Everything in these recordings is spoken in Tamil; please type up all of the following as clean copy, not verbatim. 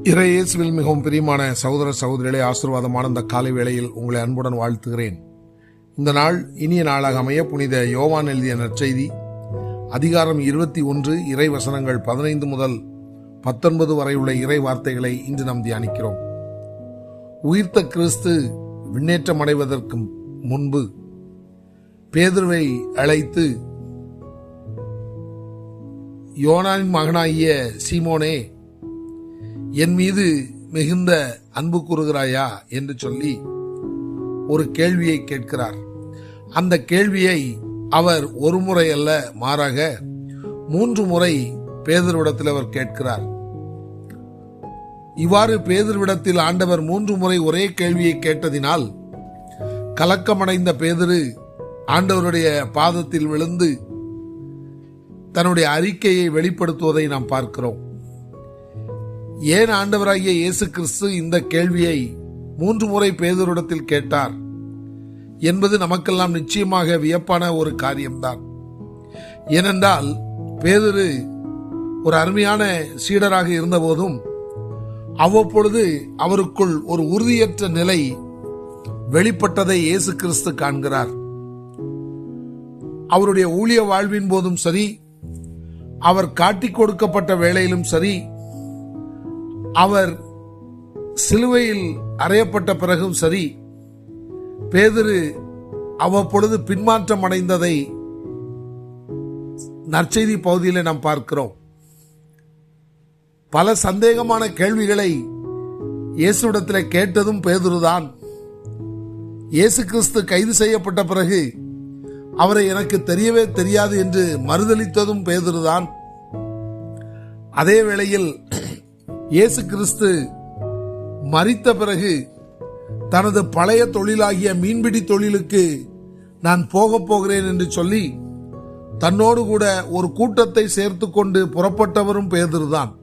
இறையேசுவில் மிகவும் பிரியமான சகோதர சகோதரிகளே, ஆசீர்வாதமான இந்த காலை வேளையில் உங்களை அன்புடன் வாழ்த்துகிறேன். இந்த நாள் இனிய நாளாக அமைய புனித யோவான் எழுதிய நற்செய்தி அதிகாரம் 21 இறை வசனங்கள் 15 முதல் 19 வரை உள்ள இறை வார்த்தைகளை இன்று நாம் தியானிக்கிறோம். உயிர்த்த கிறிஸ்து விண்ணேற்றம் அடைவதற்கு முன்பு பேதுருவை அழைத்து, யோனானின் மகனாகிய சீமோனே, என் மீது மிகுந்த அன்பு கூறுகிறாயா என்று சொல்லி ஒரு கேள்வியை கேட்கிறார். அந்த கேள்வியை அவர் ஒரு முறை அல்ல, மாறாக 3 முறை பேதுருவிடத்தில் அவர் கேட்கிறார். இவ்வாறு பேதுருவிடத்தில் ஆண்டவர் 3 முறை ஒரே கேள்வியை கேட்டதினால் கலக்கமடைந்த பேதுரு ஆண்டவருடைய பாதத்தில் விழுந்து தன்னுடைய அறிக்கையை வெளிப்படுத்துவதை நாம் பார்க்கிறோம். ஏன் ஆண்டவராகிய இயேசு கிறிஸ்து இந்த கேள்வியை 3 முறை பேதுருவிடத்தில் கேட்டார் என்பது நமக்கெல்லாம் நிச்சயமாக வியப்பான ஒரு காரியம்தான். ஏனென்றால் பேதுரு ஒரு அருமையான சீடராக இருந்தபோதும் அவ்வப்பொழுது அவருக்குள் ஒரு உறுதியற்ற நிலை வெளிப்பட்டதை இயேசு கிறிஸ்து காண்கிறார். அவருடைய ஊழிய வாழ்வின் போதும் சரி, அவர் காட்டிக் கொடுக்கப்பட்ட வேளையிலும் சரி, அவர் சிலுவையில் அறையப்பட்ட பிறகும் சரி, பேதுரு அவ்வப்பொழுது பின்மாற்றம் அடைந்ததை நற்செய்தி பகுதியிலே நாம் பார்க்கிறோம். பல சந்தேகமான கேள்விகளை இயேசுவிடத்தில் கேட்டதும் பேதுருதான். இயேசு கிறிஸ்து கைது செய்யப்பட்ட பிறகு அவரை எனக்கு தெரியவே தெரியாது என்று மறுதலித்ததும் பேதுருதான். அதே வேளையில் இயேசு கிறிஸ்து மரித்த பிறகு தனது பழைய தொழிலாகிய மீன்பிடி தொழிலுக்கு நான் போகிறேன் என்று சொல்லி தன்னோடு கூட ஒரு கூட்டத்தை சேர்த்து கொண்டு புறப்பட்டவரும் பேதுருதான்.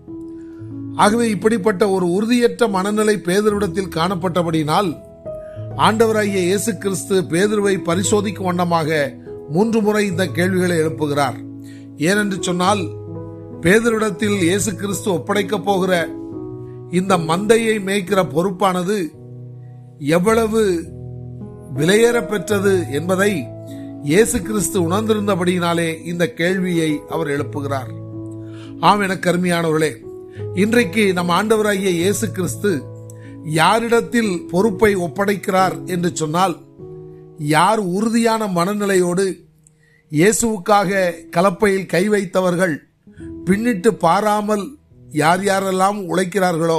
ஆகவே இப்படிப்பட்ட ஒரு உறுதியற்ற மனநிலை பேதுருவிடத்தில் காணப்பட்டபடினால் ஆண்டவராகிய இயேசு கிறிஸ்து பேதுருவை பரிசோதிக்கும் வண்ணமாக 3 முறை இந்த கேள்விகளை எழுப்புகிறார். ஏனென்று சொன்னால், பேதுருவிடத்தில் இயேசு கிறிஸ்து ஒப்படைக்கப் போகிற இந்த மந்தையை மேய்க்கிற பொறுப்பானது எவ்வளவு விலையேற பெற்றது என்பதை இயேசு கிறிஸ்து உணர்ந்திருந்தபடியினாலே இந்த கேள்வியை அவர் எழுப்புகிறார். ஆம், எனக்கு அருமையானவர்களே, இன்றைக்கு நம் ஆண்டவராகிய இயேசு கிறிஸ்து யாரிடத்தில் பொறுப்பை ஒப்படைக்கிறார் என்று சொன்னால், யார் உறுதியான மனநிலையோடு இயேசுவுக்காக கலப்பையில் கை வைத்தவர்கள் பின்னிட்டு பாராமல் யார் யாரெல்லாம் உழைக்கிறார்களோ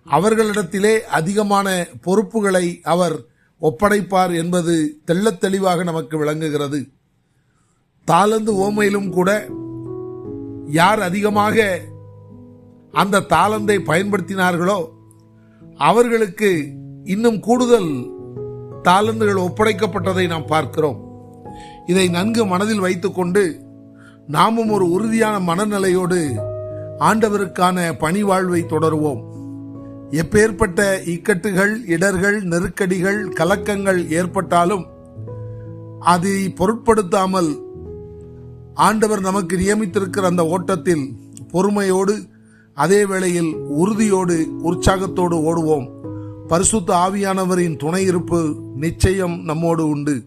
அவர்களிடத்திலே அதிகமான பொறுப்புகளை அவர் ஒப்படைப்பார் என்பது தெள்ளத் தெளிவாக நமக்கு விளங்குகிறது. தாலந்து ஓமையிலும் கூட யார் அதிகமாக அந்த தாலந்தை பயன்படுத்தினார்களோ அவர்களுக்கு இன்னும் கூடுதல் தாலந்துகள் ஒப்படைக்கப்பட்டதை நாம் பார்க்கிறோம். இதை நன்கு மனதில் வைத்துக்கொண்டு நாமும் ஒரு உறுதியான மனநிலையோடு ஆண்டவருக்கான பணி வாழ்வை தொடருவோம். எப்பேற்பட்ட இக்கட்டுகள், இடர்கள், நெருக்கடிகள், கலக்கங்கள் ஏற்பட்டாலும் அதை பொருட்படுத்தாமல் ஆண்டவர் நமக்கு நியமித்திருக்கிற அந்த ஓட்டத்தில் பொறுமையோடு, அதே வேளையில் உறுதியோடு, உற்சாகத்தோடு ஓடுவோம். பரிசுத்த ஆவியானவரின் துணை இருப்பு நிச்சயம் நம்மோடு உண்டு.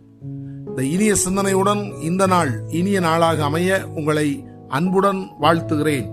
இந்த இனிய சிந்தனையுடன் இந்த நாள் இனிய நாளாக அமைய உங்களை அன்புடன் வாழ்த்துகிறேன்.